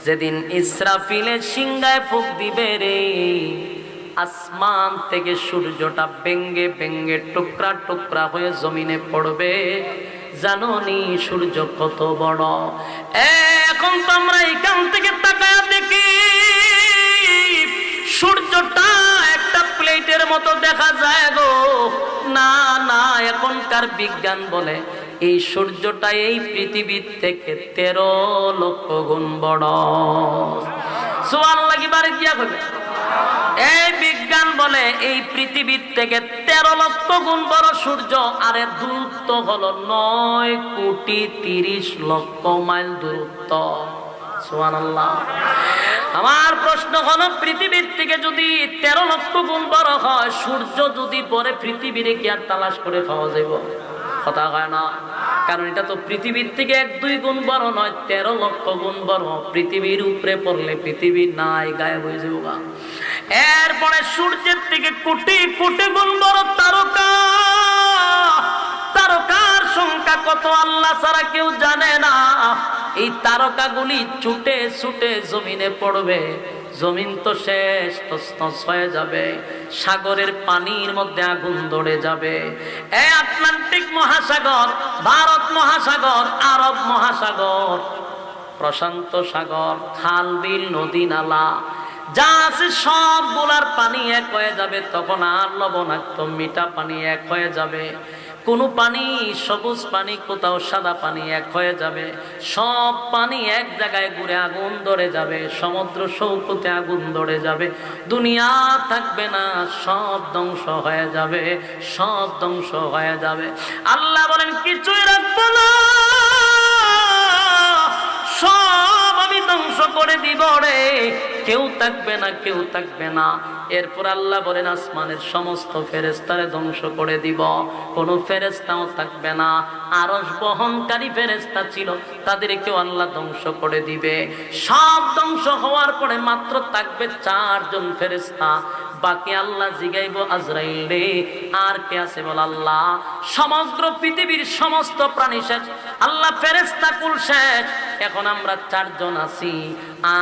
যেদিন ইসরাফিলের সিংহায় ফুঁক দিবে রে, আসমান থেকে সূর্যটা ভেঙ্গে ভেঙ্গে টুকরা টুকরা হয়ে জমিনে পড়বে। জানো নি সূর্য কত বড়? এখন তো আমরা এখান থেকে তাকায়া দেখি সূর্যটা একটা প্লেটের মতো দেখা যায় গো। না না, এখনকার বিজ্ঞান বলে এই সূর্যটা এই পৃথিবীর থেকে 13 লক্ষ গুণ বড়। সুবহানাল্লাহ, কি বারে দিয়া কইবে? এই বিজ্ঞান বলে এই পৃথিবীর থেকে 13 লক্ষ গুণ বড় সূর্য। আরে দূরত্ব হলো 9 কোটি 30 লক্ষ মাইল দূরত্ব। সুবহানাল্লাহ। আমার প্রশ্ন হলো, পৃথিবীর থেকে যদি 13 লক্ষ গুণ বড় হয়, সূর্য যদি পরে পৃথিবীরে কি আর তালাশ করে পাওয়া যাবে? কথা হয় না, কারণ এটা তো পৃথিবীর থেকে 1-2 গুণ বড় নয়, 13 লক্ষ গুণ বড়। পৃথিবীর উপরে পড়লে পৃথিবী নাই, গায়েব হয়ে যাবে। এরপরে সূর্যের থেকে কোটি কোটি গুণ বড় তারকা। তারকার সংখ্যা কত আল্লাহ ছাড়া কেউ জানে না। এই তারকাগুলি ছুটে ছুটে জমিনে পড়বে। জমিন তো শেষ, তছনছ হয়ে যাবে। সাগরের পানির মধ্যে আগুন ধরে যাবে। এই আটলান্টিক মহাসাগর, ভারত মহাসাগর, আরব মহাসাগর, প্রশান্ত সাগর, খাল বিল নদী নালা যা আছে সবগুলার পানি এক হয়ে যাবে। তখন আর লবণাক্ত মিঠা পানি এক হয়ে যাবে। কোনো পানি সবুজ পানি, কোথাও সাদা পানি এক হয়ে যাবে। সব পানি এক জায়গায় ঘুরে আগুন ধরে যাবে। সমুদ্র সৈকতে আগুন ধরে যাবে। দুনিয়া থাকবে না, সব ধ্বংস হয়ে যাবে, সব ধ্বংস হয়ে যাবে। আল্লাহ বলেন কিছুই রাখবো না, সব আমি ধ্বংস করে দিব রে। কেউ থাকবে না, কেউ থাকবে না। এরপর আল্লাহ বলেন আসমানের সমস্ত ফেরেশতারে ধ্বংস করে দিব, কোনো ফেরেশতাও থাকবে না। আরশ বহনকারী ফেরেশতা ছিল, তাদেরকেও আল্লাহ ধ্বংস করে দিবে। সব ধ্বংস হওয়ার পরে মাত্র থাকবে 4 জন ফেরেশতা। বাকি আল্লাহ জিগাইব আজরাইল রে, আর কে আছে বল? আল্লাহ। সমগ্র পৃথিবীর সমস্ত প্রাণী শেষ, আল্লাহ ফেরেশতা কুল শেষ। এখন আমরা 4 জন আছি,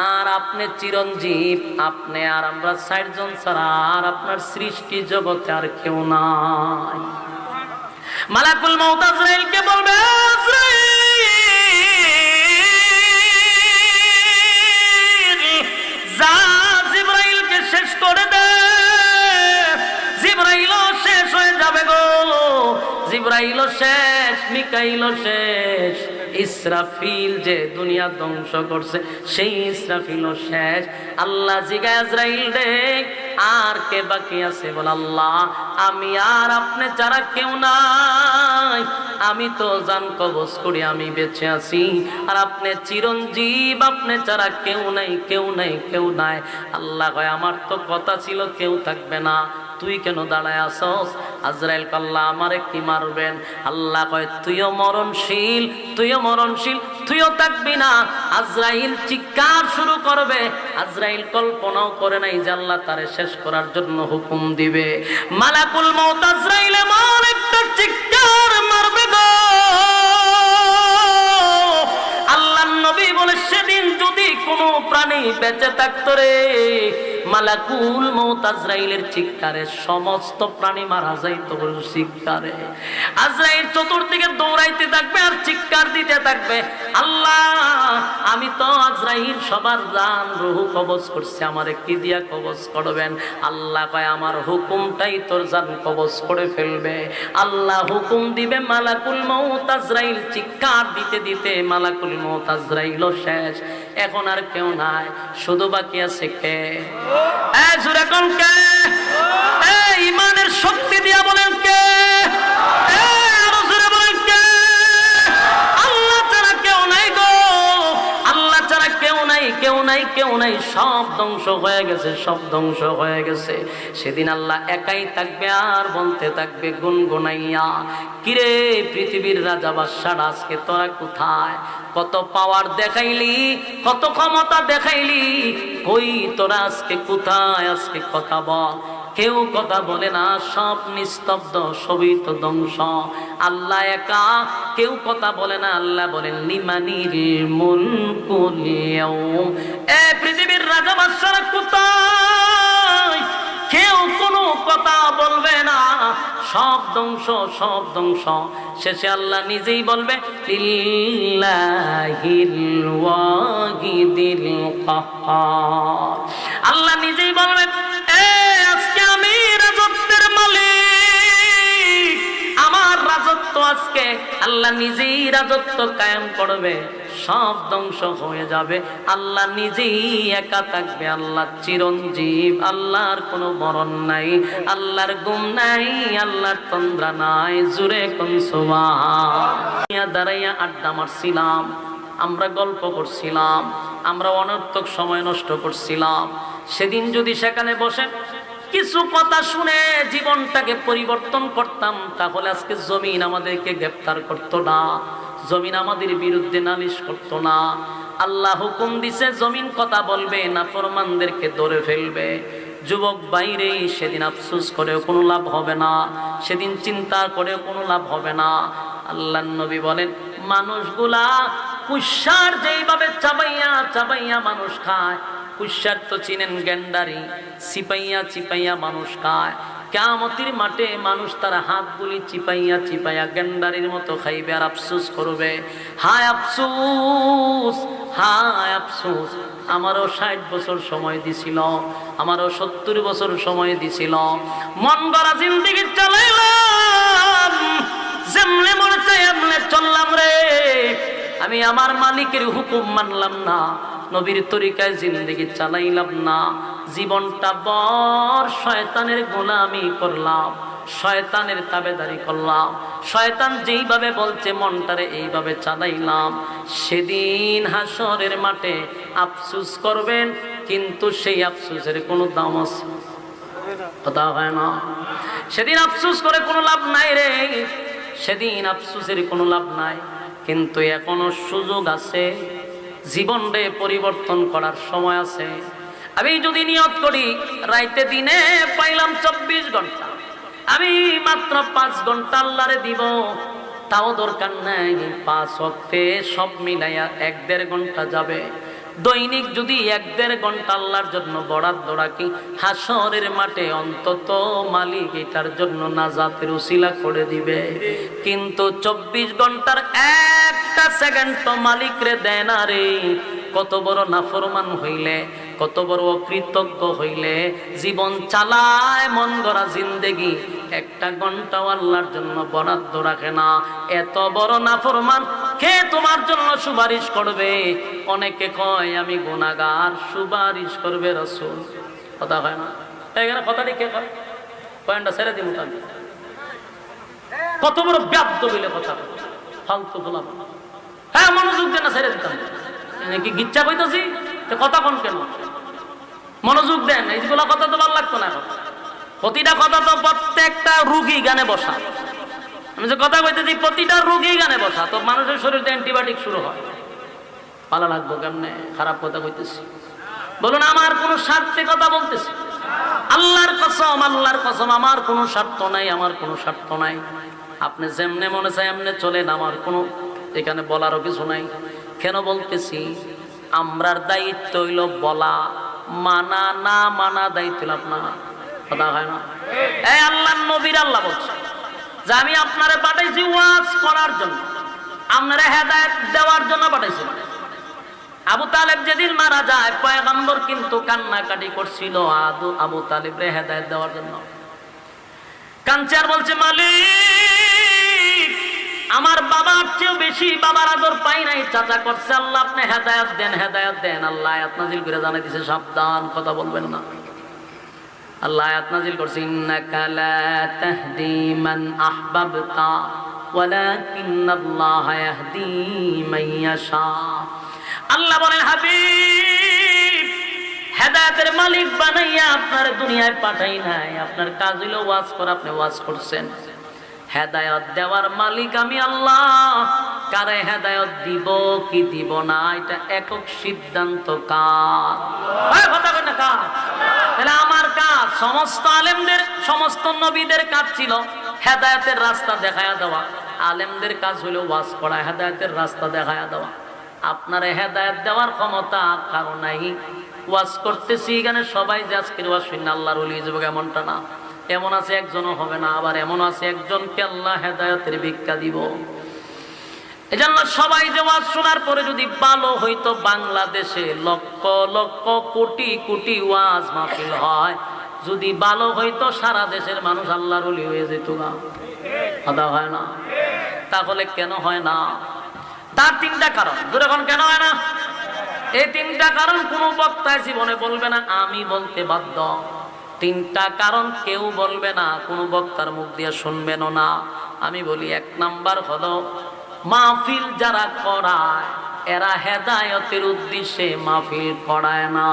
আর আপনি চিরঞ্জীব, আপনি আর আমরা 60 জন ছাড়া আর আপনার সৃষ্টি জগতে আর কেউ নাই। মালাকুল মউত আজরাইলকে বলবে, আজরাইল যা জিবরাইলকে শেষ করে দে। জিবরাইলও শেষ হয়ে যাবে গো। জিবরাইলও শেষ, মিকাইলও শেষ, ইসরাফিল যে দুনিয়া ধ্বংস করছে সেই ইসরাফিলও শেষ। আল্লাহ জিগায় আজরাইল রে, আর কে বাকি আছে বল? আল্লাহ। আমি আর আপনি যারা কেউ নাই। আমি তো জান কবজ করি, আমি বেঁচে আছি, আর আপনি চিরঞ্জীব, আপনি ছাড়া কেউ নাই, কেউ নাই, কেউ নাই। আল্লাহ কয় আমার তো কথা ছিল কেউ থাকবে না, তুই কেন দাঁড়ায় আসস? আজরাইল আল্লাহ আমারে কি মারবেন? আল্লাহ কয় তুইও মরণশীল, তুইও মরণশীল, তুইও থাকবি না। আজরাইল চিৎকার শুরু করবে। আজরাইল কল্পনাও করে নাই যে আল্লাহ তারে শেষ করার জন্য হুকুম দিবে। মালাকুল মউত আজরাইল এমন একটা চিৎকার মারবে গো। আল্লাহর নবী বলে সেদিন যদি কোনো প্রাণী বেঁচে থাকতো রে, মালাকুল মউত আজরাইলের চিৎকারে সমস্ত প্রাণী মারা যাইতো চিৎকারে। আজরাইল চতুর্দিকে দৌড়াইতে থাকবে আর চিৎকার দিতে থাকবে, আল্লাহ আমি তো আজরাইল সবার জান রূহ কবজ করছি, আমারে কি দিয়া কবজ করবেন? আল্লাহ কয় আমার হুকুমটাই তোর জান কবজ করে ফেলবে। আল্লাহ হুকুম দিবে, মালাকুল মউত আজরাইল চিৎকার দিতে দিতে মালাকুল মউত আজরাইলও শেষ। এখন আর কেউ নাই, শুধু বাকি আছে কে? ইমানের শক্তি দিয়া বলেন কে? আরো জোরে বলেন কে? আল্লাহ ছাড়া কেউ নাই গো, আল্লাহ ছাড়া কেউ নাই, কেউ নাই, কেউ নাই। সব ধ্বংস হয়ে গেছে, সব ধ্বংস হয়ে গেছে। সেদিন আল্লাহ একাই থাকবে আর বলতে থাকবে গুনগুনাইয়া, কিরে পৃথিবীর রাজা বাদশাহ আজকে তোরা কোথায়? কত পাওয়ার দেখাইলি, কত ক্ষমতা দেখাইলি, কই তোরা আজকে কোথায়? আজকে কথা বল। কেউ কথা বলে না, সব নিস্তব্ধ, সবই তো ধ্বংস। আল্লাহ একা, কেউ কথা বলে না। আল্লাহ বলেন লিমানিল মুলকুল ইয়াউম, এ পৃথিবীর রাজা বাদশারা কোথায়? কেউ কোনো কথা বলবে না, সব ধ্বংস, সব ধ্বংস। শেষে আল্লাহ নিজেই বলবে লিল্লাহিল ওয়াহিদিল কাহ্হার। আল্লাহ নিজেই বলবে আজকে আমি রাজত্বের মালিক, আমার রাজত্ব আজকে। আল্লাহ নিজেই রাজত্ব কায়েম করবে, সব ধ্বংস হয়ে যাবে। আল্লাহ নিজেই একা থাকবে। আল্লাহ চিরঞ্জীব, আল্লাহর কোনো মরণ নাই, আল্লাহর গুম নাই, আল্লাহর তন্দ্রা নাই। জুরে কোন সুবহান। দাঁড়াইয়া আড্ডা মারছিলাম, আমরা গল্প করছিলাম, আমরা অনর্থক সময় নষ্ট করছিলাম। সেদিন যদি সেখানে বসে কিছু কথা শুনে জীবনটাকে পরিবর্তন করতাম, তাহলে আজকে জমিন আমাদেরকে গ্রেফতার করতো না, জমিন আমাদের বিরুদ্ধে নালিশ করতো না। আল্লাহ হুকুম দিছে জমিন কথা বলবে, নাফরমানদেরকে ধরে ফেলবে। যুবক বাইরে সেদিন আফসোস করেও কোনো লাভ হবে না, সেদিন চিন্তা করেও কোনো লাভ হবে না। আল্লাহর নবী বলেন মানুষগুলা কুশার যেইভাবে চাবাইয়া চাবাইয়া মানুষ খায়, কুশার তো চিনেন গেন্ডারি, চিপাইয়া চিপাইয়া মানুষ খায়। কিয়ামতের মাঠে মানুষ তার হাতগুলি চিপাইয়া চিপাইয়া গেন্ডারির মতো খাইবে আর আফসোস করবে। হায় আফসোস, হায় আফসোস, আমারও 60 বছর সময় দিছিল, আমারও 70 বছর সময় দিছিল, মন গড়া জিন্দেগি চালাইলাম, যেমনে মনে চাই এমনে চললাম রে। আমি আমার মালিকের হুকুম মানলাম না, নবীর তরিকায় জিন্দেগি চালাইলাম না, জীবনটা বড় শয়তানের গোলামি করলাম, শয়তানের তাবেদারি করলাম, শয়তান যেইভাবে বলছে মনটারে এইভাবে চালাইলাম। সেদিন হাসরের মাঠে আফসোস করবেন, কিন্তু সেই আফসোসের কোনো দাম আছে? কথা হয় না। সেদিন আফসোস করে কোনো লাভ নাই রে, সেদিন আফসোসের কোনো লাভ নাই। কিন্তু এখনো সুযোগ আছে, জীবনরে পরিবর্তন করার সময় আছে। আমি যদি নিয়ত করি রাইতে দিনে পাইলাম 24 ঘন্টা, আমি মাত্র 5 ঘন্টা আল্লাহরে দিব, তাও দরকার নাই 5 ওয়াক্তে সব মিলাইয়া 1-1.5 ঘন্টা যাবে। দৈনিক যদি 1-1.5 ঘন্টা আল্লাহর জন্য বরাদ্দ রাখি, হাসরের মাঠে অন্তত মালিক এটার জন্য নাজাতের উসিলা করে দিবে। কিন্তু 24 ঘন্টার একটা সেকেন্ড তো মালিক রে দেয় না রে। কত বড় নাফরমান হইলে, কত বড় অকৃতজ্ঞ হইলে জীবন চালায়, মন গড়া জিন্দেগি 1 ঘন্টাও আল্লাহর জন্য বরাদ্দ রাখে না। এত বড় নাফরমান কে তোমার জন্য সুপারিশ করবে? অনেকে কয় আমি গুনাহগার, সুপারিশ করবে রাসূল। কথা হয় না এখানে? কথাটি কে কয়? পয়েন্টটা ছেড়ে দিই মোটা। কত বড় ব্যাপ্ত বলে কথা, ফালতু গোলাম। হ্যাঁ মনোযোগ দেন না, ছেড়ে দিতাম কি গিচ্ছা কইতাছি? কথা কোন কেন? মনোযোগ দেন, এইগুলা কথা তো ভালো লাগতো না। প্রতিটা কথা তো প্রত্যেকটা রুগী গানে বসা। আমি যে কথা কইতেছি প্রতিটা রুগী গানে বসা, তো মানুষের শরীরে অ্যান্টিবায়োটিক শুরু হয়। ভালো লাগবো কেমনে? খারাপ কথা কইতেছি, বলুন আমার কোনো স্বার্থে কথা বলতেছি? আল্লাহর কসম, আল্লাহর কসম, আমার কোনো স্বার্থ নাই, আমার কোনো স্বার্থ নাই। আপনি যেমনে মনে চায় এমনে চলেন, আমার কোনো এখানে বলারও কিছু নাই। কেন বলতেছি? আমরার দায়িত্ব হইল বলা, মানা না মানা দায়িত্ব আপনার। কথা হয় না? এই আল্লাহর নবীর আল্লাহ বলছে যে আমি আপনারে পাঠাইছি ওয়াজ করার জন্য, আপনারে হেদায়েত দেওয়ার জন্য পাঠাইছি। আবু তালেব যেদিন মারা যায়, পয়গম্বর কিন্তু কান্নাকাটি করছিল আবু তালেবরে হেদায়েত দেওয়ার জন্য। কাঁদছে আর বলছে মালিক, আমার বাবার চেয়েও বেশি বাবার আদর পাই নাই, চাচা করছে, আল্লাহ আপনি হেদায়েত দেন, হেদায়েত দেন। আল্লাহ আয়াত নাজিল করে জানাই দিয়েছে সাবধান, কথা বলবেন না। আল্লাহ আয়াত নাজিল করছে ইন্নাকা লা তাহদি মান আহবাবতা ওয়ালাকিন্নাল্লাহা ইয়াহদি মান ইয়াশা। আল্লাহ বলেন হাবিব, হেদায়েতের মালিক বানাইয়া আপনার দুনিয়ায় পাঠাই নাই, আপনার কাজ হইলো ওয়াজ করা, আপনি ওয়াজ করছেন। হেদায়েত দেওয়ার মালিক আমি আল্লাহ, কারে হেদায়েত দিব কি দিব না এটা একক সিদ্ধান্ত কার? কথা বলেন না কার? তাহলে আমার কাজ, সমস্ত আলেমদের সমস্ত নবীদের কাজ ছিল হেদায়েতের রাস্তা দেখায়া দেওয়া। আলেমদের কাজ হলো ওয়াজ করা, হেদায়েতের রাস্তা দেখায়া দেওয়া। আপনার হেদায়েত দেওয়ার ক্ষমতা কারো নাই। ওয়াজ করতেছি এখানে সবাই যে আজকের ওয়াজ শুনে আল্লাহর ওলি হয়ে যাবে এমনটা না। এমন আছে একজনও হবে না, আবার এমন আছে একজনকে আল্লাহ হেদায়েতের ভিক্ষা দিব। এজন্য সবাই যে ওয়াজ শোনার পরে যদি ভালো হইতো, বাংলাদেশে লক্ষ লক্ষ কোটি কোটি ওয়াজ মাহফিল হয়, যদি ভালো হইতো সারা দেশের মানুষ আল্লাহর ওলি হয়ে যেত না। কথা হয় না? তাহলে কেন হয় না? তার তিনটা কারণ। এখন কেন হয় না? এই তিনটা কারণ কোন বক্তায় জীবনে বলবে না, আমি বলতে বাধ্য। তিনটা কারণ কেউ বলবে না, কোন বক্তার মুখ দিয়ে শুনবেনও না। আমি বলি, এক নাম্বার হলো মাহফিল যারা করায় এরা হেদায়েতের উদ্দেশ্যে মাহফিল করায় না।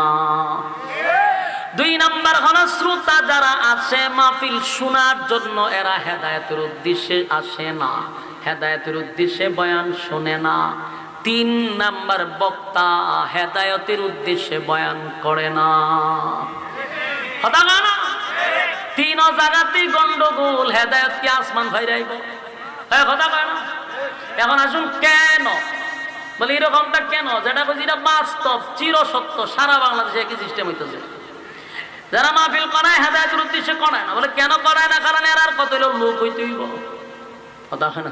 দুই নাম্বার হলো শ্রোতা যারা আছে মাহফিল শোনার জন্য এরা হেদায়েতের উদ্দেশ্যে আসে না, হেদায়েতের উদ্দেশ্যে বয়ান শোনে না। তিন নাম্বার বক্তা হেদায়েতের উদ্দেশ্যে বয়ান করে না। কথা না? তিন জায়গাতেই গন্ডগোল। হেদায়েত কি আসমান ভাইরাইব? কথা কয় না? এখন আসুন কেন বলে এরকমটা কেন? যেটা বলছি এটা বাস্তব, চিরসত্য, সারা বাংলাদেশে একই সিস্টেম হইতেছে। যারা মাহফিল করায় হেদায়েতের উদ্দেশ্যে করায় না। বলে কেন করায় না? কারণ এর আর কত লোক হইতে হইব। কথা হয় না?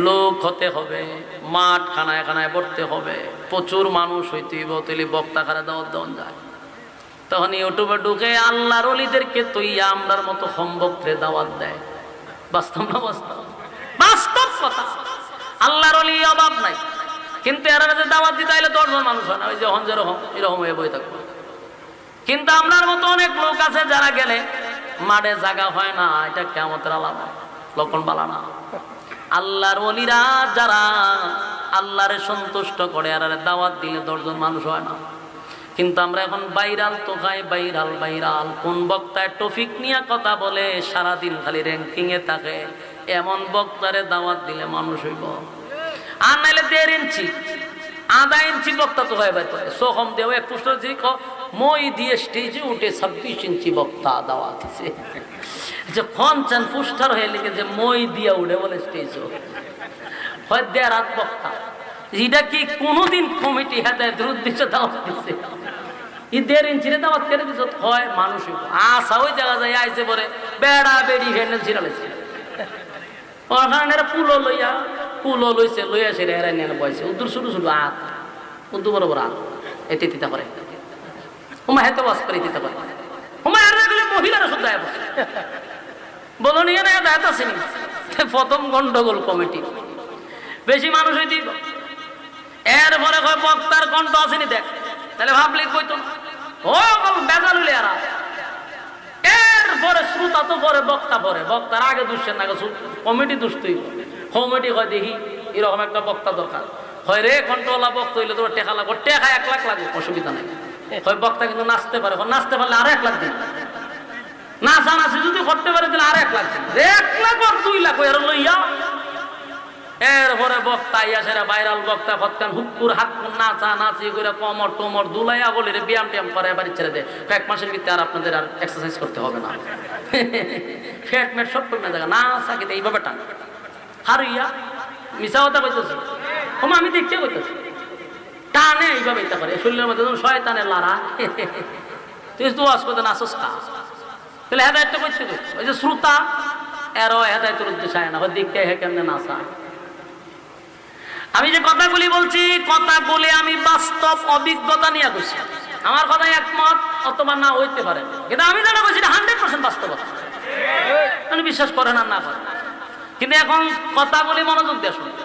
লোক হতে হবে, মাঠ খানায় খানায় ভরতে হবে, প্রচুর মানুষ হইতে হইব, তাহলে বক্তা খারা দাওয়াত দেওয়া যায়। তখন ইউটিউবে ঢুকে আল্লাহর ওলিদেরকে তৈয়া আমরার মতো সম্ভক্তে দাওয়াত দেয়। বাস্তব না? বাস্তব, বাস্তব কথা। আল্লাহর ওলি অভাব নাই, কিন্তু এরা যে দাওয়াত দিতে আইলে 10 জন মানুষ হয় না। ওই যে যেরকম এরকম হয়ে বই থাকবে। কিন্তু আমরার মতো অনেক লোক আছে যারা গেলে মাঠে জায়গা হয় না। এটা কিয়ামতের আলামত, লক্ষণ বালা না। আল্লাহর ওলিরা যারা আল্লাহরে সন্তুষ্ট করে আর দাওয়াত দিলে 10 জন মানুষ হয় না। কিন্তু আমরা এখন ভাইরাল তো খাই, ভাইরাল ভাইরাল। কোন বক্তায় টপিক নিয়ে কথা বলে সারাদিন খালি র্যাঙ্কিং এ থাকে, এমন বক্তারে দাওয়াত দিলে মানুষ হইব। আর নাইলে 1.5 ইঞ্চি 1/2 ইঞ্চি বক্তা তো হয় ভাই, সোহম দেও এক পুষ্ট মই দিয়ে স্টেজে উঠে 26 ইঞ্চি বক্তা দাওয়াত দিছে। যে খনচান পুস্টার হয়ে লিখে যে মই দিয়া উঠে বলে স্টেজ হয় 1.5 বক্তা। এটা কি কোনদিন কমিটি হেদায়েতের উদ্দেশ্যে দাওয়াত দিছে? এই 1.5 ইঞ্চিরে দাওয়াত করে দিছ হয় মানুষ আশা ওই জায়গা যায় আইছে পরে বেড়া বেড়ি ভেন্ডেল ছিড়ালেছে। ওখানে পুলো লইছে লইয়া সেরে এরা নিয়ে বয়সে উদ্দুর ছোট ছোট হাত, উদ্দু বড় বড় হাত, এতে তিতা করে ওমা হেতে বাস করে তিতা করে ওমা এর গেলে মহিলারা শুদ্ধ আয় বসে বলো নিয়ে না দায়িত্ব আসেনি। প্রথম গন্ডগোল কমিটি, বেশি মানুষ হইতে এরপরে কয় বক্তার কণ্ঠ আসেনি দেখ, তাহলে ভাবলি কইতো ও বেজাল হইলে এরা। এরপরে শ্রোতা তো পরে বক্তা পরে, বক্তার আগে দুষছেন না, কমিটি দুষতই। কমিটি কয় দেখি এরকম একটা বক্তা দরকার হয় রে, কণ্ঠওয়ালা বক্তা হইলে তোমার টেকা লাগবে, টেকা 1 লাখ লাগবে, অসুবিধা নেই। হয় বক্তা কিন্তু নাচতে পারে, নাচতে পারলে আরো 1 লাখ দিন, নাচা নাচি যদি করতে পারে তাহলে আরো 1 লাখ দিন, 1 লাখ আর 2 লাখ এর লইয়া। এরপরে বক্তা ইয়া সেরা ভাইরাল বক্তা ফতকান হুকুর হাক্কুর নাচা নাচি করে কমর টমর দুলাইয়া বলে রে ব্যায়াম ট্যাম করে বাড়ি ছেড়ে দেয়। 1 মাসের ভিতরে আর আপনাদের আর এক্সারসাইজ করতে হবে না, ফ্যাট ম্যাট সব কমে যাবে না। সাকিতে এইভাবে টান হারিয়া মিশা কথা কইতেছি, আমি দেখতে কইতেছি টানে এইভাবে ইচ্ছা করে শরীরের মধ্যে শয়তানের লারা। তুই তো ওয়াজ করতে নাচস কা, তাহলে হেদায়েত তো করতে ওই যে শ্রোতা এরও হেদায়েতের উদ্দেশ্যে আয় না, দেখতে হে কেমনে নাচা। আমি যে কথাগুলি বলছি কথাগুলি আমি বাস্তব অভিজ্ঞতা নিয়ে বলছি। আমার কথা একমত অথবা না হইতে পারে, কিন্তু আমি যেটা বলছি 100% বাস্তবতা। মানে বিশ্বাস করেন আর না করেন, কিন্তু এখন কথাগুলি মনোযোগ দিয়ে শুনুন।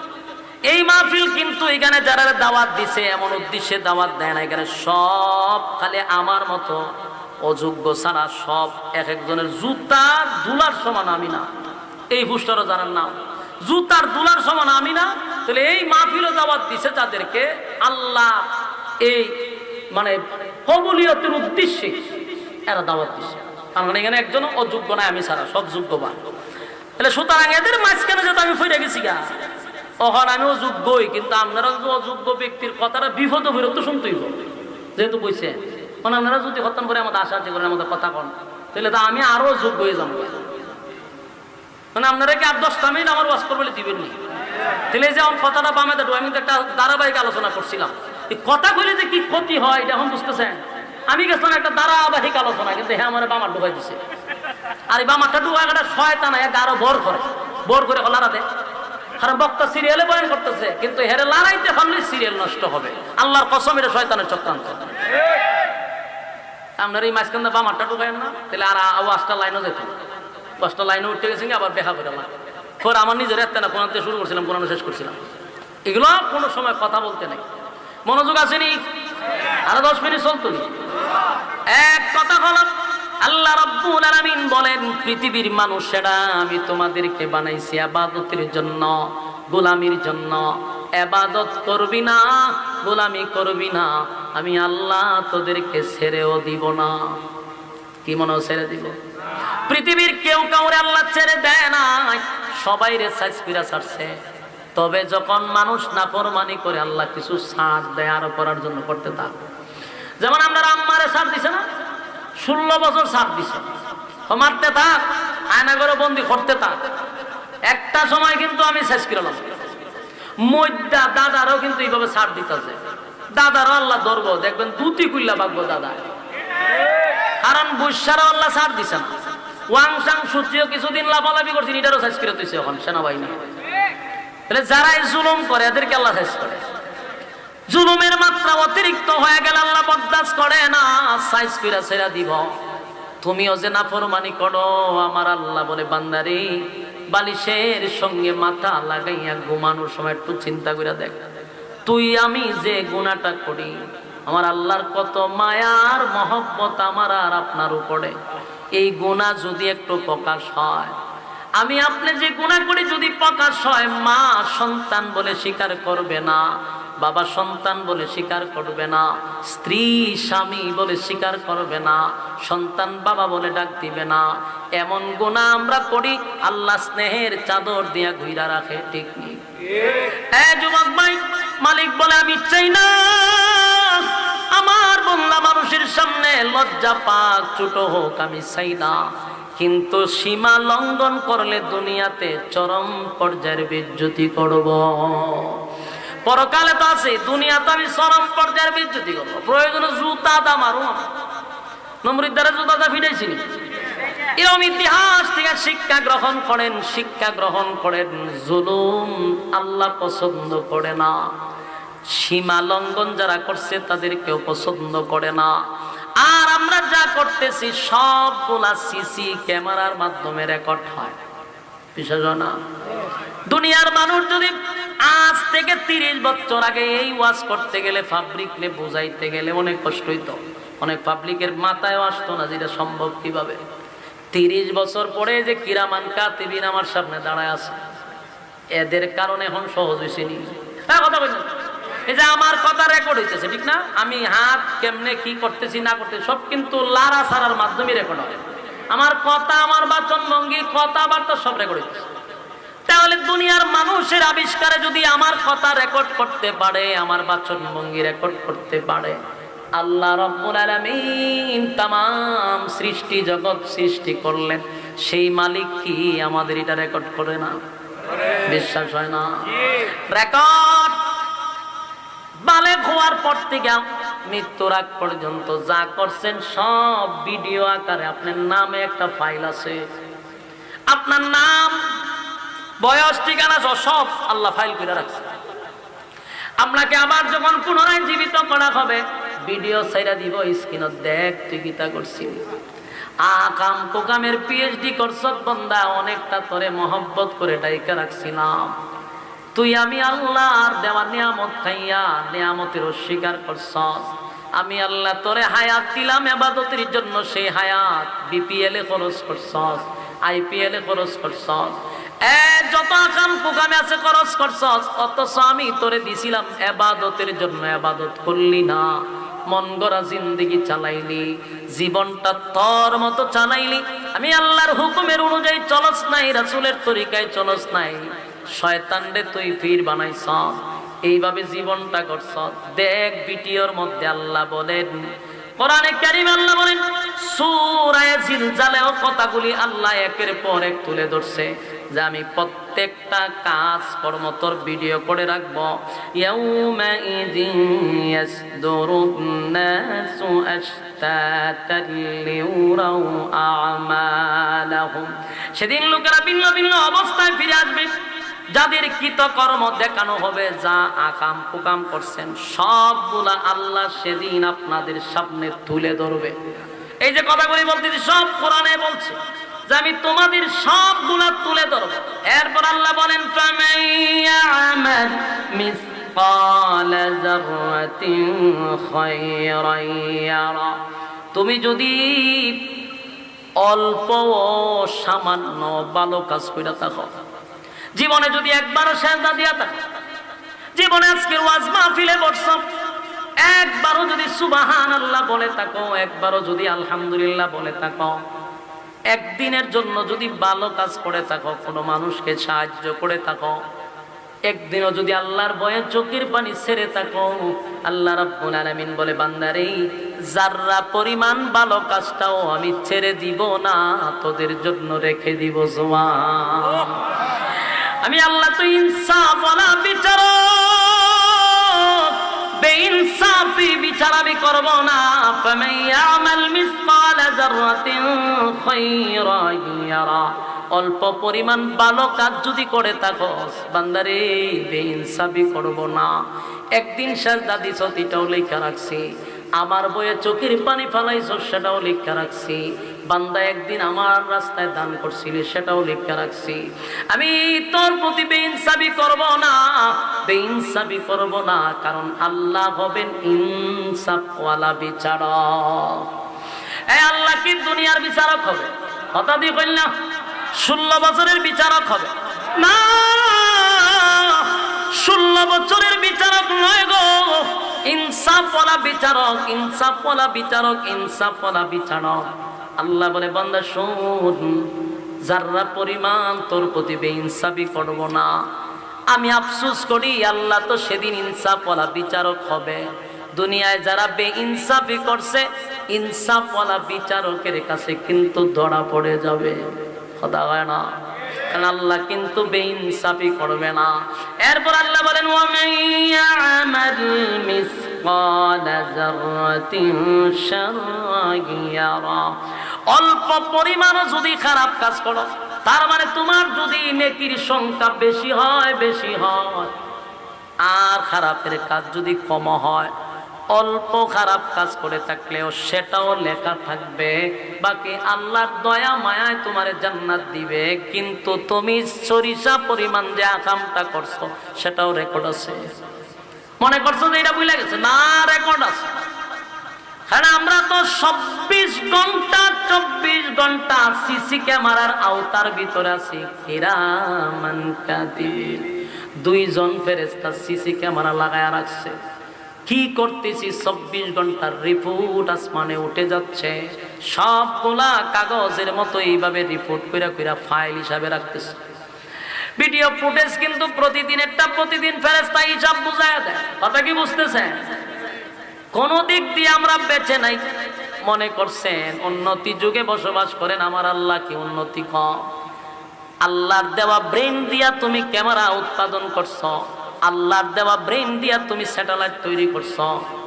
এই মাহফিল কিন্তু এখানে যারা দাওয়াত দিছে এমন উদ্দেশ্যে দাওয়াত দেয় না। এখানে সব খালি আমার মতো অযোগ্য ছাড়া সব এক একজনের জুতার দুলার সমান আমি না। এই পুষ্টরও জানার নাম জুতার দুলার সমান আমি না। তাহলে এই মাহফিলও দাওয়াত দিছে যাদেরকে আল্লাহ এই মানে কবুলিয়তের উদ্দেশ্যে এরা দাওয়াত দিছে। তার মানে এখানে একজন অযোগ্য নাই আমি ছাড়া, সব যোগ্যবান। তাহলে সুতরাং এদের মাঝখানে যেটা আমি ফিরে গেছি গা, ওখানে আমিও যোগ্যই, কিন্তু আপনারা যে অযোগ্য ব্যক্তির কথাটা বিপদ বিরক্ত শুনতেই হবে, যেহেতু বলছে মানে আপনারা যদি হত্যা করে আমাদের আশা করেন আমাদের কথা কন, তাহলে তো আমি আরো যোগ্য হয়ে যাবো। মানে আপনারা কি আর 10টা মিনিট আমার ওয়াজ করবে দিবেন নি? তাহলে যে আমার কথাটা বামে দেবো, আমি তো একটা ধারাবাহিক আলোচনা করছিলাম, এই কথা বলে যে কি ক্ষতি হয় এটা এখন বুঝতেছেন। আমি গেছিলাম একটা ধারাবাহিক আলোচনা, কিন্তু হ্যাঁ আমার বামার ডুবাই দিছে। আর এই বামারটা ডুবাই একটা শয়তান আরো বোর করে লাড়াতে, কারণ বক্তা সিরিয়ালে বয়ান করতেছে, কিন্তু হেরে লড়াইতে পারলে সিরিয়াল নষ্ট হবে। আল্লাহর কসম, এটা শয়তানের চক্রান্ত। আপনার এই মাঝখান বামারটা ঢুকায়েন না, তাহলে আর ওয়াজটা লাইনও যেত, ওয়াজটা লাইনে উঠে গেছে আবার দেখা করে না। পরে আমার নিজের একটা না কোরআন শুরু করছিলাম, কোরআন শেষ করছিলাম। এগুলো কোনো সময় কথা বলতে নাই, মনোযোগ আসেনি। আরো 10 মিনিট চলতো। এক কথা হলো, আল্লাহ রাব্বুল আলামিন বলেন, পৃথিবীর মানুষেরা আমি তোমাদেরকে বানাইছি ইবাদতের জন্য, গোলামির জন্য। ইবাদত করবি না, গোলামি করবি না, আমি আল্লাহ তোদেরকে ছেড়েও দিব না। কি মনে ছেড়ে দিব? পৃথিবীর কেউ কাউরে আল্লাহ ছেড়ে দেয় না, সবাই রে সাইজপিরা ছাড়ছে। তবে যখন মানুষ নাফরমানি করে আল্লাহ কিছু ছাড় দেয় আরো করার জন্য, করতে থাক। যেমন আপনার আম্মারে ছাড় দিছে না, 16 বছর ছাড় দিছে, মারতে থাক, আয়না করে বন্দি করতে থাক। একটা সময় কিন্তু আমি শেষ করলাম, মধ্যা দাদারও কিন্তু এইভাবে ছাড় দিতেছে। দাদারও আল্লাহ ধরবো, দেখবেন দুটি কুল্লা বাগবো দাদা, কারণ বুসারও আল্লাহ ছাড় দিছে না। ওয়াংসাং সূত্রিও কিছুদিন লাফালাফি করছেন, এটারও শেষ করে দিচ্ছে এখন সেনাবাহিনী। তাহলে যারাই জুলুম করে এদেরকে আল্লাহ শেষ করে। জুলুমের মাত্রা অতিরিক্ত হয়ে গেলে আল্লাহ বরদাস্ত করে না, সাইজ করে ছেড়ে দিব। তুমিও যে নাফরমানি করো, আমার আল্লাহ বলে বান্দারে বালিশের সঙ্গে মাথা লাগাইয়া ঘুমানোর সময় একটু চিন্তা করে দেখ, তুই আমি যে গুনাহটা করি, আমার আল্লাহর কত মায়ার মহব্বত আমার আর আপনার উপরে। এই গুনাহ যদি একটু প্রকাশ হয়, আমি আপনি যে গুনাহ করি যদি প্রকাশ হয়, মা সন্তান বলে স্বীকার করবে না, বাবা সন্তান বলে স্বীকার করবে না, স্ত্রী স্বামী বলে স্বীকার করবে না, সন্তান বাবা বলে ডাক দিবে না। এমন গুনাহ আমরা করি, আল্লাহ স্নেহের চাদর দিয়া ঘুইরা রাখে। ঠিক নেই? যুবক ভাই, মালিক বলে আমি চাই না আমার বান্দা মানুষের সামনে লজ্জা পাক, ছোট হোক, আমি চাই না। কিন্তু সীমা লঙ্ঘন করলে দুনিয়াতে চরম পর্যায়ের বেইজ্জতি করব। পরকালে তো আছে, দুনিয়াতে আমি চরম পর্যায়ের বেইজ্জতি করব। প্রয়োজনে জুতা দা মারুম, নমরুদ দ্বারা জুতা দা ফিরাইছি। এরকম ইতিহাস থেকে শিক্ষা গ্রহণ করেন, শিক্ষা গ্রহণ করেন। জুলুম আল্লাহ পছন্দ করে না, সীমা লঙ্ঘন যারা করছে তাদেরকেও পছন্দ করে না। আর আমরা যা করতেছি সবগুলা সিসি ক্যামেরার মাধ্যমে রেকর্ড হয়। বিশ্বাস না? দুনিয়ার মানুষ যদি আজ থেকে 30 বছর আগে এই ওয়াজ করতে গেলে, পাবলিককে বুঝাইতে গেলে অনেক কষ্ট হইতো, অনেক পাবলিকের মাথায় আসতো না যেটা সম্ভব কিভাবে। 30 বছর পরে যে কিরামান কাতিবিন আমার সামনে দাঁড়ায় আছে, এদের কারণে এখন সহজ হয়েছে নি। কথা বলছেন, এই যে আমার কথা রেকর্ড হইতেছে, ঠিক না? আমি হাত কেমনে কি করতেছি না করতেছি সব কিন্তু লারা সারার মাধ্যমে রেকর্ড হয়। আমার কথা, আমার বাচন ভঙ্গি, কথাবার্তা সব রেকর্ড হইতেছে। তাহলে দুনিয়ার মানুষের আবিষ্কারে যদি আমার কথা রেকর্ড করতে পারে, আমার বাচন ভঙ্গি রেকর্ড করতে পারে, আল্লাহ রাব্বুল আলামিন তামাম সৃষ্টি জগৎ সৃষ্টি করলেন, সেই মালিক কি আমাদের এটা রেকর্ড করে না? বিশ্বাস হয় না? রেকর্ড বালেগ হওয়ার পর থেকে মৃত্যুর আগ পর্যন্ত যা করছেন সব ভিডিও আকারে আপনার নামে একটা ফাইল আছে। আপনার নাম, বয়স, ঠিকানা সব আল্লাহ ফাইল করে রাখছে। আপনাকে আবার যখন পুনরায় জীবিত করা হবে, ভিডিও ছাইরা দিব, স্ক্রিনত দেখ তুই গীতা করছিস, আকাম কোকামের পিএইচডি করছত বান্দা, অনেকটা তোরে মহব্বত করে ডাইকা রাখছিলাম, তুই আমি আল্লাহর দেওয়া নিয়ামত খাইয়া নিয়ামতের অস্বীকার করছস। আমি আল্লাহ তোরে হায়াত দিলাম ইবাদতের জন্য, সেই হায়াত বিপিএল এ খরচ করছস, আইপিএল এ খরচ করছস, যত আকাম কুকামে আছে খরচ করছস, অথচ আমি তোরে দিছিলাম ইবাদতের জন্য, ইবাদত করলি না। মন গড়া জিন্দেগি চালাইলি, জীবনটা তোর মতো চালাইলি, আমি আল্লাহর হুকুমের অনুযায়ী চলস নাই, রাসূলের তরিকায় চলস নাই। শয়তানরে তুই পীর বানাইছ, এইভাবে জীবনটা করছ। দেখ ভিডিওর মধ্যে আল্লাহ বলেন, কোরআনে কারীমে আল্লাহ বলেন, সূরা জিলজালেও কথাগুলি আল্লাহ একের পর এক তুলে ধরছে যে আমি প্রত্যেকটা কাজ কর্ম তোর ভিডিও করে রাখবো। ইয়াউমা ইযিন ইয়াসদুরুন নাসু আশতাতান লিউরাউ আমালাহুম, সেদিন লোকেরা ভিন্ন ভিন্ন অবস্থায় ফিরে আসবে, যাদের কৃতকর্ম দেখানো হবে, যা আকাম কুকাম করছেন সবগুলা আল্লাহ সেদিন আপনাদের সামনে তুলে ধরবে। এই যে কথাগুলি বলতেছি সব কোরআনে বলছে যে আমি তোমাদের সবগুলা তুলে ধরবো। এরপর আল্লাহ বলেন, ফামান ইয়ামাল মিসকালা যাররাতিন খায়রান ইয়ারা, তুমি যদি অল্প সামান্য ভালো কাজ কইরা থাকো, জীবনে যদি একবারও সেজদা দিয়া থাকো, জীবনে আজকের ওয়াজ মাহফিলে বসছো, একবারও যদি সুবহানাল্লাহ বলে থাকো, একবারও যদি আলহামদুলিল্লাহ বলে থাকো, একদিনের জন্য যদি ভালো কাজ করে থাকো, কোনো মানুষকে সাহায্য করে থাকো, একদিনও যদি আল্লাহর ভয়ে চোখের পানি ছেড়ে থাকো, আল্লাহ রাব্বুল আলামিন বলে, বান্দারে যাররা পরিমাণ ভালো কাজটাও আমি ছেড়ে দিব না, তোদের জন্য রেখে দিব। সুবহান, আমি আল্লাহ তো ইনসাফ ওয়ালা বিচারক, বেইনসাফি বিচার আমি করব না। ফামান ইয়ামাল মিসকালা যাররাতিন খায়রান ইয়ারা, অল্প পরিমাণ ভালো কাজ যদি করে থাকো, বান্দারে বেইনসাফি করব না। একদিন সাজদা দিছ, এটাও লেখা রাখছি, আমার বয়ে চোখের পানি ফালাইছো, সেটাও লেখা রাখছি, বান্দা একদিন আমার রাস্তায় দান করছিলি, সেটাও লেখা রাখছি। আমি তোর প্রতি বেইনসাফি করব না, বেইনসাফি করব না, কারণ আল্লাহ হবেন ইনসাফ ওয়ালা বিচারক। এই আল্লাহ কি দুনিয়ার বিচারক হবে? কথা দিয়ে কইল না 16 বছরের বিচারক হবে না, 16 বছরের বিচারক নয় গো, ইনসাফ ওয়ালা বিচারক, ইনসাফ ওয়ালা বিচারক, ইনসাফ ওয়ালা বিচারক। আল্লাহ বলে, বান্দা শোন, যাররা পরিমাণ তোর প্রতি বেইনসাফি করব না, আমি আফসোস করি আল্লাহ তো সেদিন ইনসাফ ওয়ালা বিচারক হবে। দুনিয়ায় যারা বেইনসাফি করছে, ইনসাফ ওয়ালা বিচারকের কাছে কিন্তু ধরা পড়ে যাবে। কথা হয় না, কারণ আল্লাহ কিন্তু বেইনসাফি করবে না। এরপর আল্লাহ বলেন, ওয়া মান ইয়ামাল মিসকালা যাররাতিন শাররান ইয়ারা, অল্প পরিমাণও যদি খারাপ কাজ করো, তার মানে তোমার যদি নেকির সংখ্যা বেশি হয়, বেশি হয়, আর খারাপের কাজ যদি কম হয়, অল্প খারাপ কাজ করে থাকলেও সেটাও লেখা থাকবে, বাকি আল্লাহর দয়া মায়ায় তোমারে জান্নাত দিবে। কিন্তু তুমি সরিষা পরিমাণ যে আকামটা করছো, সেটাও রেকর্ড আছে। মনে করছো যে এটা ভুলে গেছে? না, রেকর্ড আছে। কারণ আমরা তো 24 ঘন্টা সিসি ক্যামেরার আওতার ভিতরে আছি। কিরামান কাতিব, 2 জন ফেরেশতা সিসি ক্যামেরা লাগায়া রাখছে। কি করতেছি 24 ঘন্টার রিপোর্ট আসমানে উঠে যাচ্ছে, সবগুলা কাগজের মতো এইভাবে রিপোর্ট কইরা কইরা ফাইল হিসাবে রাখতেছে। ভিডিও ফুটেজ কিন্তু প্রতিদিনেরটা প্রতিদিন ফেরেশতা হিসাব বুঝায়া দেয়। কথা কি বুঝতেছেন? কোন দিক দিয়ে আমরা বেঁচে নাই। মনে করছেন উন্নতি যুগে বসবাস করেন, আমার আল্লাহ কি উন্নতি কম? আল্লাহর দেওয়া ব্রেন দিয়া তুমি ক্যামেরা উৎপাদন করছো, আল্লাহর দেওয়া ব্রেন দিয়া তুমি স্যাটেলাইট তৈরি করছো,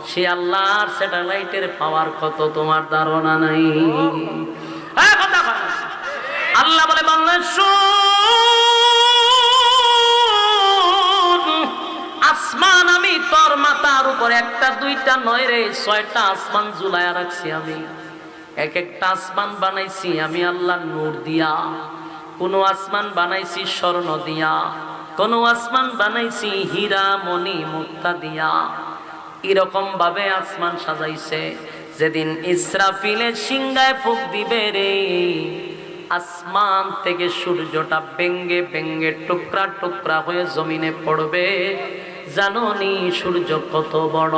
সে আল্লাহর স্যাটেলাইটের পাওয়ার কত তোমার ধারণা নাই। আল্লাহ বলে, বান্দা আসমান আমি তোর মাথার উপর 1টা 2টা নয় রে 6টা আসমান ঝুলায়া রাখছি। আমি এক একটা আসমান বানাইছি আমি আল্লাহ নূর দিয়া, কোন আসমান বানাইছি স্বর্ণ দিয়া, কোন আসমান বানাইছি হীরা মণি মুক্তা দিয়া। এরকম ভাবে আসমান সাজাইছে, যেদিন ইসরাফিলের সিংহায় ফুঁক দিবে রে, আসমান থেকে সূর্যটা ভেঙ্গে ভেঙ্গে টুকরা টুকরা হয়ে জমিনে পড়বে। জানোনি সূর্য কত বড়?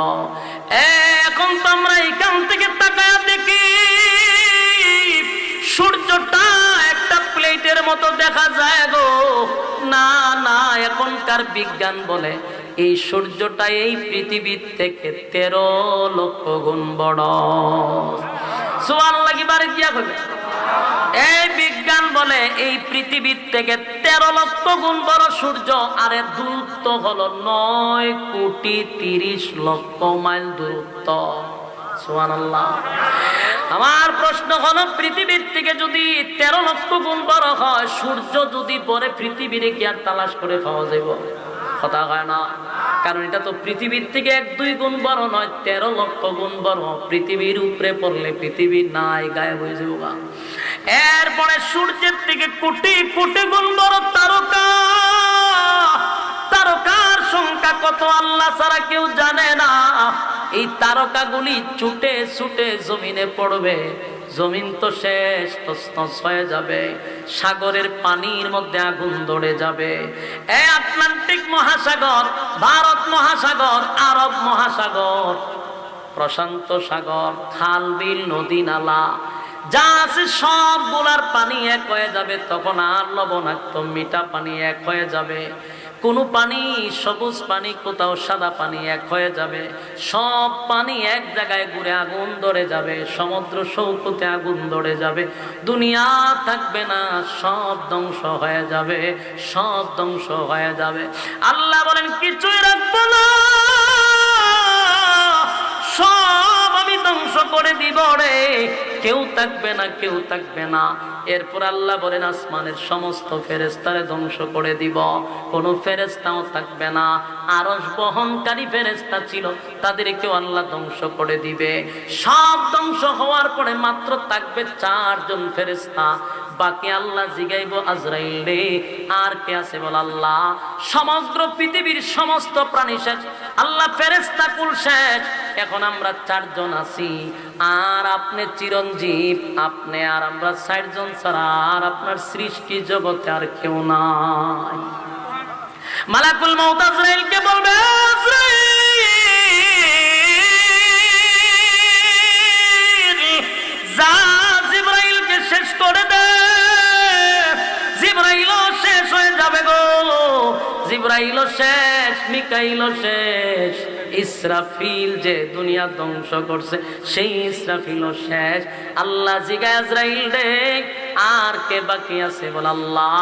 এখন তো আমরা এখান থেকে তাকায়া দেখি সূর্যটা একটা প্লেটের মতো দেখা যায় গো। না না, এখনকার বিজ্ঞান বলে এই সূর্যটা এই পৃথিবীর থেকে 13 লক্ষ গুণ বড়। সুবহানাল্লাহ কি বারে দিয়া কইবে? এই বিজ্ঞান বলে এই পৃথিবীর থেকে 13 লক্ষ গুণ বড় সূর্য, আর এর দূরত্ব হলো 9 কোটি 30 লক্ষ মাইল দূরত্ব। সুবহানাল্লাহ। আমার প্রশ্ন হলো, পৃথিবীর থেকে যদি 13 লক্ষ গুণ বড় হয়, সূর্য যদি পরে পৃথিবীর কি আর তালাশ করে পাওয়া যাবে? কথা হয় না, কারণ এটা তো পৃথিবীর থেকে 1-2 গুণ বড় নয়, 13 লক্ষ গুণ বড়। পৃথিবীর উপরে পড়লে পৃথিবী নাই, গায়েব হয়ে যাবে। এরপরে সূর্যের থেকে কোটি কোটি গুণ বড় তারকা, তারকার সংখ্যা কত আল্লাহ ছাড়া কেউ জানে না। এই তারকাগুলি ছুটে ছুটে জমিনে পড়বে, জমিন তো শেষ, তছনছ হয়ে যাবে। সাগরের পানির মধ্যে আগুন ধরে যাবে। এই আটলান্টিক মহাসাগর, ভারত মহাসাগর, আরব মহাসাগর, প্রশান্ত সাগর, খাল বিল নদী নালা যা আছে সবগুলার পানি এক হয়ে যাবে। তখন আর লবণাক্ত মিঠা পানি এক হয়ে যাবে। কোনো পানি সবুজ পানি, কোথাও সাদা পানি এক হয়ে যাবে। সব পানি এক জায়গায় ঘুরে আগুন ধরে যাবে। সমুদ্র সৈকতে আগুন ধরে যাবে। দুনিয়া থাকবে না, সব ধ্বংস হয়ে যাবে, সব ধ্বংস হয়ে যাবে। আল্লাহ বলেন কিছুই রাখবো না, সব আমি ধ্বংস করে দিব রে, কেউ থাকবে না, কেউ থাকবে না। এরপর আল্লাহ বলেন আসমানের সমস্ত ফেরেশতারে ধ্বংস করে দিব, কোনো ফেরেশতাও থাকবে না। আরশ বহনকারী ফেরেশতা ছিল, তাদেরকেও আল্লাহ ধ্বংস করে দিবে। সব ধ্বংস হওয়ার পরে মাত্র থাকবে 4 জন ফেরেশতা। বাকি আল্লাহ জিগাইব আজরাইল রে আর কে আছে বল? আল্লাহ। সমগ্র পৃথিবীর সমস্ত প্রাণী শেষ, আল্লাহ ফেরেশতা কুল শেষ, এখন আমরা 4 জন আছি। আর আপনি চিরঞ্জীব, আপনি আর আমরা 60 জন ছাড়া আর আপনার সৃষ্টি জগতে আর কেউ নাই। মালাকুল মউত আজরাইলকে বলবে, আজরাইল যা জিবরাইলকে শেষ করে দে। জিবরাইলও শেষ হয়ে যাবে গো, জিবরাইলও শেষ, মিকাইলও শেষ, ইসরাফিল যে দুনিয়া ধ্বংস করছে সেই ইসরাফিলও শেষ। আল্লাহ জিগায় আজরাইল রে আর কে বাকি আছে বল? আল্লাহ।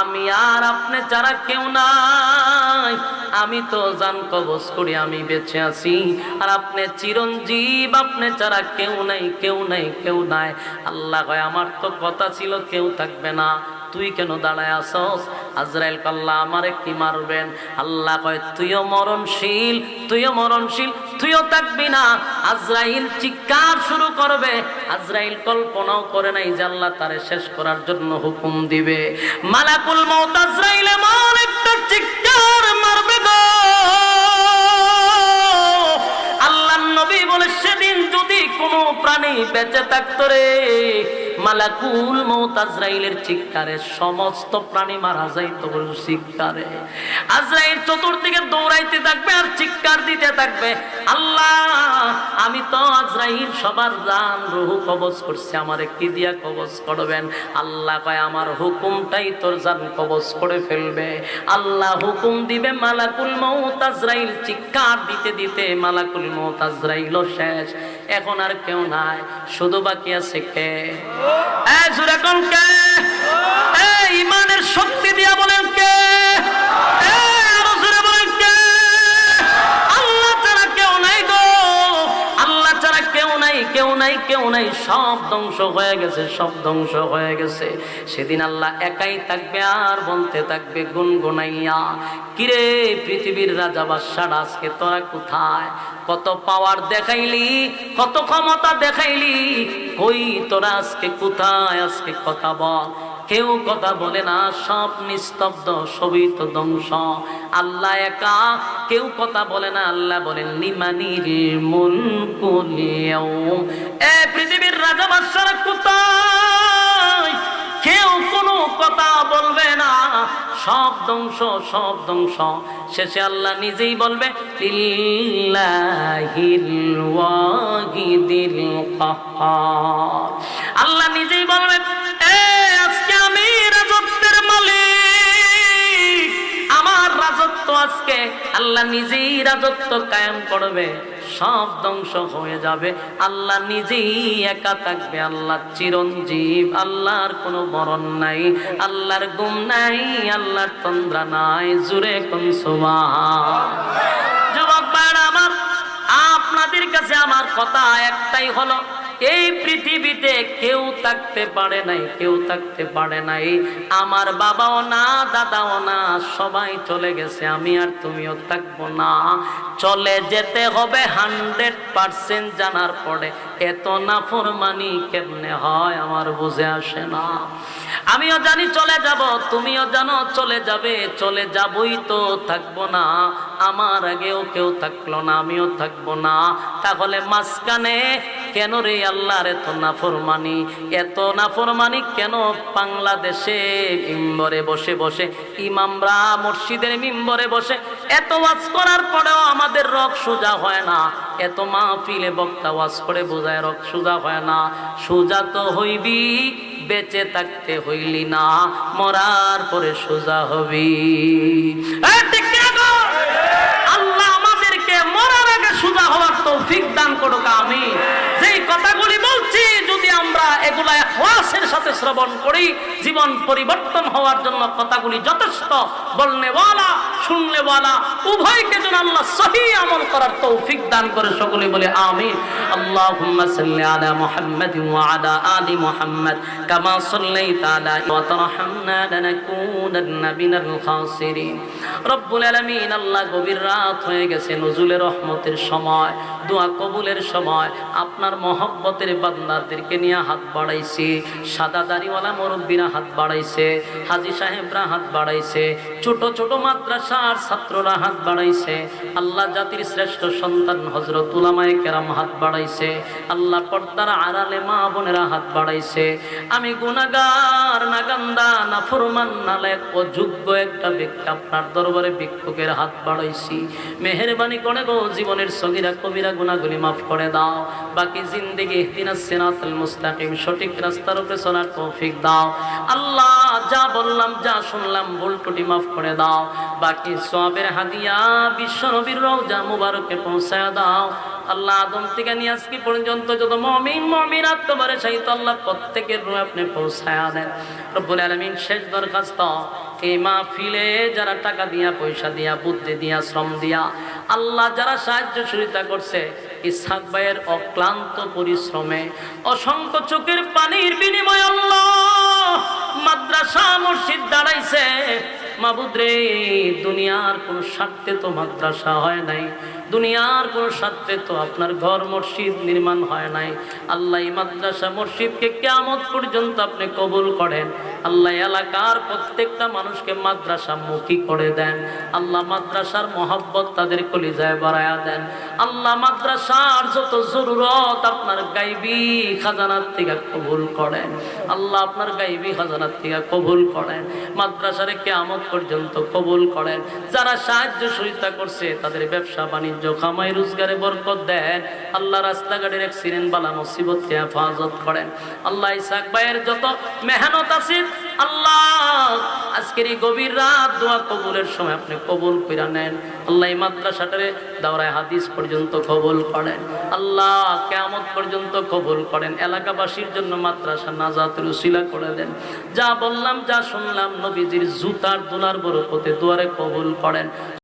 আমি আর আপনি যারা কেউ নাই, আমি তো জান কবজ করি, আমি বেঁচে আছি, আর আপনি চিরঞ্জীব, আপনি ছাড়া কেউ নাই, কেউ নাই, কেউ নাই। আল্লাহ কয় আমার তো কথা ছিল কেউ থাকবে না, তুই কেন দাঁড়ায় আসস? আজরাইল আল্লাহ আমারে কি মারবেন? আল্লাহ কয় তুইও মরণশীল, তুইও মরণশীল, তুইও থাকবি না। আজরাইল চিৎকার শুরু করবে। আজরাইল কল্পনাও করে নাই যে আল্লাহ তারে শেষ করার জন্য হুকুম দিবে। মালাকুল মউত আজরাইল এমন একটা চিৎকার মারবে গো, আল্লাহর নবী বলে সেদিন যদি কোনো প্রাণী বেঁচে থাকতো রে, মালাকুল মউত আজরাইলের চিৎকারে সমস্ত প্রাণী মারা যাইতো চিৎকারে। আজরাইল চতুর্দিকে দৌড়াইতে থাকবে আর চিৎকার দিতে থাকবে, আল্লাহ আমি তো আজরাইল সবার জান রূহ কবজ করছি, আমারে কি দিয়া কবজ করবেন? আল্লাহ কয় আমার হুকুমটাই তোর জান কবজ করে ফেলবে। আল্লাহ হুকুম দিবে, মালাকুল মউত আজরাইল চিৎকার দিতে দিতে মালাকুল মউত আজরাইলও শেষ। এখন আর কেউ নাই, শুধু বাকি আছে কে? ইমানের শক্তি দিয়া বলেন কে? আরো জোরে বলেন কে? আল্লাহ ছাড়া কেউ নাই গো, আল্লাহ ছাড়া কেউ নাই, কেউ নাই, কেউ নাই। সব ধ্বংস হয়ে গেছে, সব ধ্বংস হয়ে গেছে। সেদিন আল্লাহ একাই থাকবে আর বলতে থাকবে গুনগুনাইয়া, কিরে পৃথিবীর রাজা বাদশারা আজকে তোরা কোথায়? কত পাওয়ার দেখাইলি, কত ক্ষমতা দেখাইলি, কই তোরা আজকে কোথায়? আজকে কথা বল। কেউ কথা বলে না, সব নিস্তব্ধ, সবই তো ধ্বংস। আল্লাহ একা, কেউ কথা বলে না। আল্লাহ বলেন লিমানিল মুলকুল ইয়াউম, এ পৃথিবীর রাজা বাদশারা কোথায়? কেউ কোনো কথা বলবে না, সব ধ্বংস, সব ধ্বংস। শেষে আল্লাহ নিজেই বলবে লিল্লাহিল ওয়াহিদিল কাহ্হার। আল্লাহ নিজেই বলবে আজকে আমি রাজত্বের মালিক, আজকে আল্লাহ নিজেই রাজত্ব কায়েম করবে, সব ধ্বংস হয়ে যাবে, আল্লাহ নিজেই একা থাকবে। আল্লাহ চিরঞ্জীব, আল্লাহর কোনো মরণ নাই, আল্লাহর গুম নাই, আল্লাহর তন্দ্রা নাই। জুরে কোন সুবহান। যুবক ভাইরা আমার, আপনাদের কাছে আমার কথা একটাই হলো, এই পৃথিবীতে কেউ থাকতে পারে নাই, কেউ থাকতে পারে নাই। আমার বাবাও না, দাদাও না, সবাই চলে গেছে, আমি আর তুমিও থাকবো না। চলে যেতে হবে 100% জানার পরে এত নাফরমানি কেমনে হয় আমার বুঝে আসে না। আমিও জানি চলে যাব, তুমিও জানো চলে যাবে, চলে যাবই তো, থাকবো না। আমার আগেও কেউ থাকলো না, আমিও থাকবো না। তাহলে মাঝখানে কেন রে আল্লাহর এত নাফরমানি? এত নাফরমানি কেন? বাংলাদেশে মিম্বরে বসে বসে ইমামরা মসজিদের মিম্বরে বসে এত ওয়াজ করার পরেও আমাদের রক সোজা হয় না। এত মাহফিলে বক্তা ওয়াজ করে বোঝায় রক সোজা হয় না। সোজা তো হইবি, বেঁচে থাকতে হইলি না, মরার পরে সোজা হবি। আল্লাহ আমাদেরকে মরার আগে সোজা হওয়ার তৌফিক দান করুক, আমিন। যেই কথাগুলি বলছি যদি আমরা এগুলা ইখলাসের সাথে শ্রবণ করি, জীবন পরিবর্তন হওয়ার জন্য কথাগুলি যথেষ্ট। বলনেওয়ালা শুননেওয়ালা উভয়কে যেন আল্লাহ সহি আমল করার তৌফিক দান করে, সকলে বলে আমিন। আল্লাহুম্মা সাল্লি আলা মুহাম্মাদ ওয়া আলা আলি মুহাম্মাদ কামা সাল্লাইতা আলা ওয়া তারহামনা লানাকুনান্না মিনাল খাসিরিন। রব্বুল আলামিন, আল্লাহ গভীর রাত হয়ে গেছে, নজুলের রহমতের সময়, দোয়া কবুলের সময়। আপনার মহব্বতের বান্দাদেরকে নিয়ে হাত বাড়াইছি, সাদা দাড়িওয়ালা মুরব্বীরা হাত বাড়াইছে, হাজী সাহেবরা হাত বাড়াইছে, ছোট ছোট মাদ্রাসার ছাত্ররা হাত বাড়াইছে। আল্লাহ জাতির শ্রেষ্ঠ সন্তান হযরত উলামায়ে কেরাম হাত বাড়াইছে। আল্লাহ পর্দার আড়ালে মা বোনেরা হাত বাড়াইছে। আমি গুনাহগার, নাগান্দা, নাফরমান, নালায়েক, অযোগ্য একটা ব্যক্তি আপনার দরবারে ভিক্ষুকের হাত বাড়াইছি। মেহেরবানি করে গো জীবনের সগীরা কবিরা গুনাহগুলি মাফ করে দাও। বাকি জিন্দেগি ইহদিনাস সিরাতাল মুস্তাকিম, সঠিক রাস্তার উপরে চলার তৌফিক দাও। আল্লাহ যা বললাম, যা শুনলাম, ভুল ত্রুটি মাফ করে দাও। বাকি সওয়াবের হাদিয়া বিশ্ব নবীর রওজা মুবারকে পৌঁছায় দাও। আল্লাহ আদম থেকে নিয়ে আজকে পর্যন্ত যত মুমিন মুমিনাত তোমারে চাইতো, আল্লাহ প্রত্যেকের রূহে আপনি পৌঁছায়া দেন রব্বুল আলামিন। শেষ দরখাস্ত, এই মাহফিলে যারা টাকা দিয়া, পয়সা দিয়া, বুদ্ধি দিয়া, শ্রম দিয়া, আল্লাহ যারা সাহায্য সহযোগিতা করছে, ইসহাক ভাইয়ের অক্লান্ত পরিশ্রমে, অসংখ্য চোখের পানির বিনিময়ে আল্লাহ মাদ্রাসা মসজিদ দাঁড়াইছে। মাবুদ রে, দুনিয়ার কোন স্বার্থে তো মাদ্রাসা হয় নাই, দুনিয়ার কোন স্বার্থে তো আপনার ঘর মসজিদ নির্মাণ হয় নাই। আল্লাহ এই মাদ্রাসা মসজিদকে কিয়ামত পর্যন্ত আপনি কবুল করেন। আল্লাহ এলাকার প্রত্যেকটা মানুষকে মাদ্রাসা মুখী করে দেন। আল্লাহ মাদ্রাসার মহব্বত তাদের কলিজায় বাড়ায়া দেন। আল্লাহ মাদ্রাসার যত জরুরত আপনার গায়বী খাজানার থেকে কবুল করেন। আল্লাহ আপনার গায়বী খাজানার থেকে কবুল করেন। মাদ্রাসারে কিয়ামত পর্যন্ত কবুল করেন। যারা সাহায্য সহযোগিতা করছে তাদের ব্যবসা বাণিজ্য, কামাই রোজগারে বরকত দেন। আল্লাহ রাস্তাঘাটের অ্যাক্সিডেন্ট বালা মুসিবত থেকে হেফাজত করেন। আল্লাহ ইসহাক ভাইয়ের যত মেহনত আছে, আল্লাহ আজকের এই গভীর রাত দোয়া কবুলের সময় আপনি কবুল কইরা নেন। আল্লাহ এই মাদ্রাসাটারে দাওরায়ে হাদিস পর্যন্ত কবুল করেন। আল্লাহ কিয়ামত পর্যন্ত কবুল করেন। এলাকাবাসীর জন্য মাদ্রাসা নাজাতের উসিলা করে দেন। যা বললাম, যা শুনলাম, নবীজির জুতার দোলার বরকতে দুয়ারে কবুল করেন।